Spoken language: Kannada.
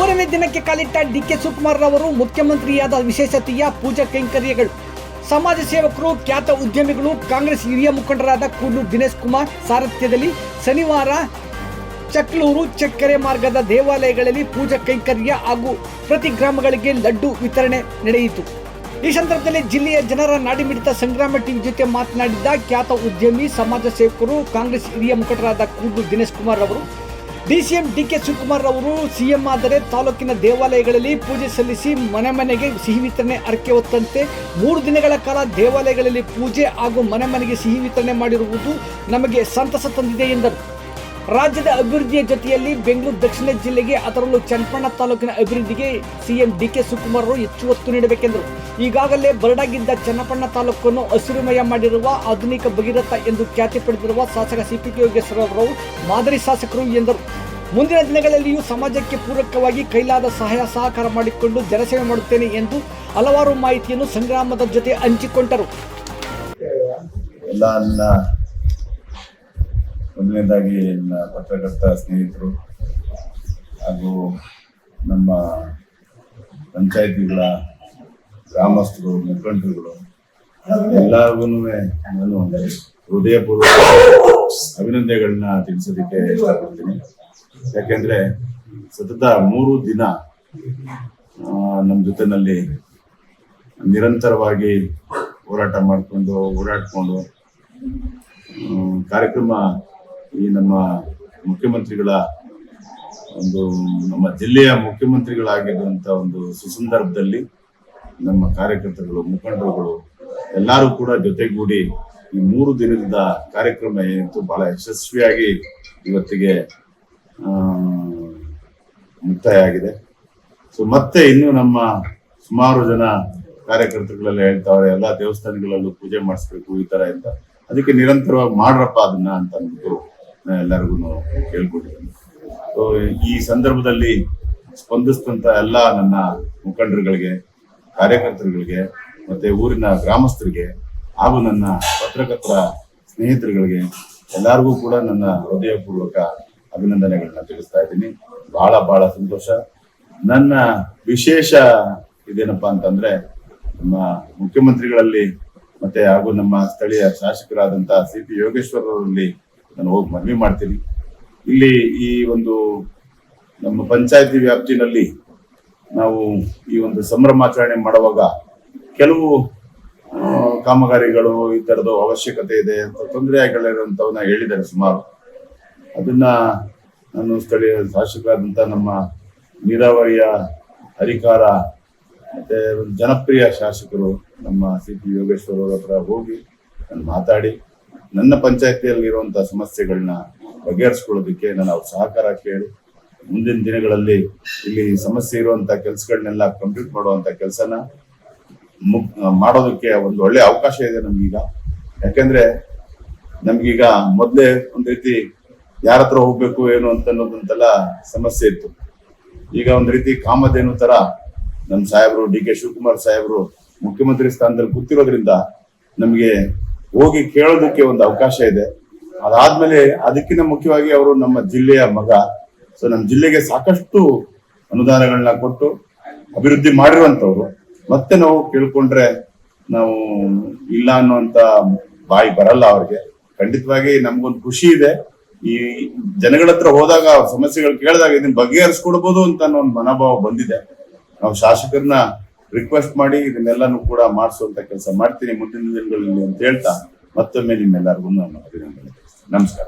ಮೂರನೇ ದಿನಕ್ಕೆ ಕಾಲಿಟ್ಟ ಡಿಕೆ ಶಿವಕುಮಾರ್ ರವರು ಮುಖ್ಯಮಂತ್ರಿಯಾದ ವಿಶೇಷತೆಯ ಪೂಜಾ ಕೈಂಕರ್ಯಗಳು. ಸಮಾಜ ಸೇವಕರು, ಖ್ಯಾತ ಉದ್ಯಮಿಗಳು, ಕಾಂಗ್ರೆಸ್ ಹಿರಿಯ ಮುಖಂಡರಾದ ಕೂಡ್ಲು ದಿನೇಶ್ ಕುಮಾರ್ ಸಾರಥ್ಯದಲ್ಲಿ ಶನಿವಾರ ಚಕ್ಲೂರು ಚಕ್ಕರೆ ಮಾರ್ಗದ ದೇವಾಲಯಗಳಲ್ಲಿ ಪೂಜಾ ಕೈಂಕರ್ಯ ಹಾಗೂ ಪ್ರತಿ ಗ್ರಾಮಗಳಿಗೆ ಲಡ್ಡು ವಿತರಣೆ ನಡೆಯಿತು. ಈ ಸಂದರ್ಭದಲ್ಲಿ ಜಿಲ್ಲೆಯ ಜನರ ನಾಡಿಮಿಡಿತ ಸಂಗ್ರಾಮ ಟಿವಿ ಜೊತೆ ಮಾತನಾಡಿದ ಖ್ಯಾತ ಉದ್ಯಮಿ, ಸಮಾಜ ಸೇವಕರು, ಕಾಂಗ್ರೆಸ್ ಹಿರಿಯ ಮುಖಂಡರಾದ ಕೂಡ್ಲು ದಿನೇಶ್ ಕುಮಾರ್ ಅವರು, ಡಿಸಿಎಂ ಡಿಕೆ ಶಿವಕುಮಾರ್ ಅವರು ಸಿಎಂ ಆದರೆ ತಾಲೂಕಿನ ದೇವಾಲಯಗಳಲ್ಲಿ ಪೂಜೆ ಸಲ್ಲಿಸಿ ಮನೆ ಮನೆಗೆ ಸಿಹಿ ವಿತರಣೆ ಹರಕೆ ಹೊತ್ತಂತೆ 3 ದಿನಗಳ ಕಾಲ ದೇವಾಲಯಗಳಲ್ಲಿ ಪೂಜೆ ಹಾಗೂ ಮನೆ ಮನೆಗೆ ಸಿಹಿ ವಿತರಣೆ ಮಾಡಿರುವುದು ನಮಗೆ ಸಂತಸ ತಂದಿದೆ ಎಂದರು. ರಾಜ್ಯದ ಅಭಿವೃದ್ಧಿಯ ಜೊತೆಯಲ್ಲಿ ಬೆಂಗಳೂರು ದಕ್ಷಿಣ ಜಿಲ್ಲೆಗೆ, ಅದರಲ್ಲೂ ಚನ್ನಪಟ್ಟಣ ತಾಲೂಕಿನ ಅಭಿವೃದ್ಧಿಗೆ ಸಿಎಂ ಡಿಕೆ ಶಿವಕುಮಾರ್ ಅವರು ಹೆಚ್ಚು ಒತ್ತು ನೀಡಬೇಕೆಂದರು. ಈಗಾಗಲೇ ಬರಡಾಗಿದ್ದ ಚನ್ನಪಟ್ಟಣ ತಾಲೂಕನ್ನು ಹಸಿರುಮಯ ಮಾಡಿರುವ ಆಧುನಿಕ ಭಗೀರಥ ಎಂದು ಖ್ಯಾತಿ ಪಡೆದಿರುವ ಶಾಸಕ ಸಿಪಿ ಯೋಗೇಶ್ವರ ಅವರು ಮಾದರಿ ಶಾಸಕರು ಎಂದರು. ಮುಂದಿನ ದಿನಗಳಲ್ಲಿಯೂ ಸಮಾಜಕ್ಕೆ ಪೂರಕವಾಗಿ ಕೈಲಾದ ಸಹಾಯ ಸಹಕಾರ ಮಾಡಿಕೊಂಡು ಜನಸೇವೆ ಮಾಡುತ್ತೇನೆ ಎಂದು ಹಲವಾರು ಮಾಹಿತಿಯನ್ನು ಸಂಗ್ರಾಮದ ಜೊತೆ ಹಂಚಿಕೊಂಡರು. ಮೊದಲನೇದಾಗಿ ನನ್ನ ಪತ್ರಕರ್ತ ಸ್ನೇಹಿತರು ಹಾಗೂ ನಮ್ಮ ಪಂಚಾಯಿತಿಗಳ ಗ್ರಾಮಸ್ಥರು, ಮುಖಂಡರುಗಳು ಎಲ್ಲರಿಗೂ ನಾನು ಹೃದಯಪೂರ್ವಕ ಅಭಿನಂದನೆಗಳನ್ನ ತಿಳಿಸೋದಕ್ಕೆ ಇಷ್ಟಪಡ್ತೀನಿ. ಯಾಕೆಂದ್ರೆ ಸತತ 3 ದಿನ ನಮ್ಮ ಜೊತೆನಲ್ಲಿ ನಿರಂತರವಾಗಿ ಓಡಾಡ್ಕೊಂಡು ಕಾರ್ಯಕ್ರಮ ಈ ನಮ್ಮ ಮುಖ್ಯಮಂತ್ರಿಗಳ ನಮ್ಮ ಜಿಲ್ಲೆಯ ಮುಖ್ಯಮಂತ್ರಿಗಳಾಗಿರುವಂತ ಒಂದು ಸುಸಂದರ್ಭದಲ್ಲಿ ನಮ್ಮ ಕಾರ್ಯಕರ್ತರು, ಮುಖಂಡರುಗಳು ಎಲ್ಲರೂ ಕೂಡ ಜೊತೆಗೂಡಿ ಈ 3 ದಿನದ ಕಾರ್ಯಕ್ರಮ ಏನಿತ್ತು ಬಹಳ ಯಶಸ್ವಿಯಾಗಿ ಇವತ್ತಿಗೆ ಮುಕ್ತಾಯ ಆಗಿದೆ. ಸೊ ಮತ್ತೆ ಇನ್ನು ನಮ್ಮ ಸುಮಾರು ಜನ ಕಾರ್ಯಕರ್ತರುಗಳೆಲ್ಲ ಹೇಳ್ತಾವ್ರೆ, ಎಲ್ಲಾ ದೇವಸ್ಥಾನಗಳಲ್ಲೂ ಪೂಜೆ ಮಾಡಿಸ್ಬೇಕು ಈ ತರ ಅಂತ. ಅದಕ್ಕೆ ನಿರಂತರವಾಗಿ ಮಾಡ್ರಪ್ಪ ಅದನ್ನ ಅಂತ ಅಂದ್ಬಿಟ್ಟು ಎಲ್ಲರಿಗೂ ಕೇಳ್ಕೊಟ್ಟಿದ್ದೇನೆ. ಸೊ ಈ ಸಂದರ್ಭದಲ್ಲಿ ಸ್ಪಂದಿಸಿದಂತ ಎಲ್ಲ ನನ್ನ ಮುಖಂಡರುಗಳಿಗೆ, ಕಾರ್ಯಕರ್ತರುಗಳಿಗೆ, ಮತ್ತೆ ಊರಿನ ಗ್ರಾಮಸ್ಥರಿಗೆ ಹಾಗೂ ನನ್ನ ಪತ್ರಕರ್ತರ ಸ್ನೇಹಿತರುಗಳಿಗೆ ಎಲ್ಲರಿಗೂ ಕೂಡ ನನ್ನ ಹೃದಯಪೂರ್ವಕ ಅಭಿನಂದನೆಗಳನ್ನ ತಿಳಿಸ್ತಾ ಇದ್ದೀನಿ. ಬಹಳ ಸಂತೋಷ. ನನ್ನ ವಿಶೇಷ ಇದೇನಪ್ಪಾ ಅಂತಂದ್ರೆ, ನಮ್ಮ ಮುಖ್ಯಮಂತ್ರಿಗಳಲ್ಲಿ ಮತ್ತೆ ಹಾಗೂ ನಮ್ಮ ಸ್ಥಳೀಯ ಶಾಸಕರಾದಂತ ಸಿಪಿ ಯೋಗೇಶ್ವರ್ ಅವರಲ್ಲಿ ನಾನು ಹೋಗಿ ಮನವಿ ಮಾಡ್ತೀನಿ. ಇಲ್ಲಿ ಈ ಒಂದು ನಮ್ಮ ಪಂಚಾಯತಿ ವ್ಯಾಪ್ತಿನಲ್ಲಿ ನಾವು ಈ ಒಂದು ಸಂಭ್ರಮಾಚರಣೆ ಮಾಡುವಾಗ ಕೆಲವು ಕಾಮಗಾರಿಗಳು ಈ ತರದ ಅವಶ್ಯಕತೆ ಇದೆ ಅಂತ ತೊಂದರೆ ಆಗಿರುವಂತವನ್ನ ಹೇಳಿದ್ದಾರೆ ಸುಮಾರು. ಅದನ್ನ ನಾನು ಸ್ಥಳೀಯ ಶಾಸಕರಾದಂತ ನಮ್ಮ ನೀರಾವರಿಯ ಅಧಿಕಾರ ಮತ್ತೆ ಜನಪ್ರಿಯ ಶಾಸಕರು ನಮ್ಮ ಸಿಪಿ ಯೋಗೇಶ್ವರ ಅವರ ಹತ್ರ ಹೋಗಿ ನಾನು ಮಾತಾಡಿ ನನ್ನ ಪಂಚಾಯತಿಯಲ್ಲಿರುವಂತಹ ಸಮಸ್ಯೆಗಳನ್ನ ಬಗೆಹರಿಸ್ಕೊಳ್ಳೋದಕ್ಕೆ ನಾನು ಅವ್ರ ಸಹಕಾರ ಕೇಳಿ ಮುಂದಿನ ದಿನಗಳಲ್ಲಿ ಇಲ್ಲಿ ಸಮಸ್ಯೆ ಇರುವಂತ ಕೆಲಸಗಳನ್ನೆಲ್ಲ ಕಂಪ್ಲೀಟ್ ಮಾಡುವಂತ ಕೆಲಸನ ಮಾಡೋದಕ್ಕೆ ಒಂದು ಒಳ್ಳೆ ಅವಕಾಶ ಇದೆ ನಮ್ಗೀಗ. ಯಾಕಂದ್ರೆ ನಮ್ಗೀಗ ಮೊದ್ಲೇ ಒಂದ್ ರೀತಿ ಯಾರ ಹತ್ರ ಹೋಗ್ಬೇಕು ಏನು ಅಂತ ಅನ್ನೋದಂತೆಲ್ಲ ಸಮಸ್ಯೆ ಇತ್ತು. ಈಗ ಒಂದ್ ರೀತಿ ಕಾಮಧೇನು ತರ ನಮ್ಮ ಸಾಹೇಬರು ಡಿಕೆ ಶಿವಕುಮಾರ್ ಸಾಹೇಬರು ಮುಖ್ಯಮಂತ್ರಿ ಸ್ಥಾನದಲ್ಲಿ ಕೂತಿರೋದ್ರಿಂದ ನಮ್ಗೆ ಹೋಗಿ ಕೇಳೋದಕ್ಕೆ ಒಂದು ಅವಕಾಶ ಇದೆ. ಅದಾದ್ಮೇಲೆ ಅದಕ್ಕಿಂತ ಮುಖ್ಯವಾಗಿ ಅವರು ನಮ್ಮ ಜಿಲ್ಲೆಯ ಮಗ. ಸೊ ನಮ್ಮ ಜಿಲ್ಲೆಗೆ ಸಾಕಷ್ಟು ಅನುದಾನಗಳನ್ನ ಕೊಟ್ಟು ಅಭಿವೃದ್ಧಿ ಮಾಡಿರುವಂತವ್ರು. ಮತ್ತೆ ನಾವು ಕೇಳ್ಕೊಂಡ್ರೆ ನಾವು ಇಲ್ಲ ಅನ್ನುವಂತ ಬಾಯಿ ಬರಲ್ಲ ಅವ್ರಿಗೆ. ಖಂಡಿತವಾಗಿ ನಮ್ಗೊಂದು ಖುಷಿ ಇದೆ, ಈ ಜನಗಳ ಹತ್ರ ಹೋದಾಗ ಅವ್ರ ಸಮಸ್ಯೆಗಳು ಕೇಳಿದಾಗ ಇದನ್ನ ಬಗೆಹರಿಸ್ಕೊಡ್ಬೋದು ಅಂತ ಅನ್ನೋ ಒಂದು ಮನೋಭಾವ ಬಂದಿದೆ. ನಾವು ಶಾಸಕರನ್ನ ರಿಕ್ವೆಸ್ಟ್ ಮಾಡಿ ಇದನ್ನೆಲ್ಲಾನು ಕೂಡ ಮಾಡಿಸುವಂತ ಕೆಲಸ ಮಾಡ್ತೀನಿ ಮುಂದಿನ ದಿನಗಳಲ್ಲಿ ಅಂತ ಹೇಳ್ತಾ ಮತ್ತೊಮ್ಮೆ ನಿಮ್ಮೆಲ್ಲರಿಗೂ ನಾನು ಅಭಿನಂದನೆ. ನಮಸ್ಕಾರ.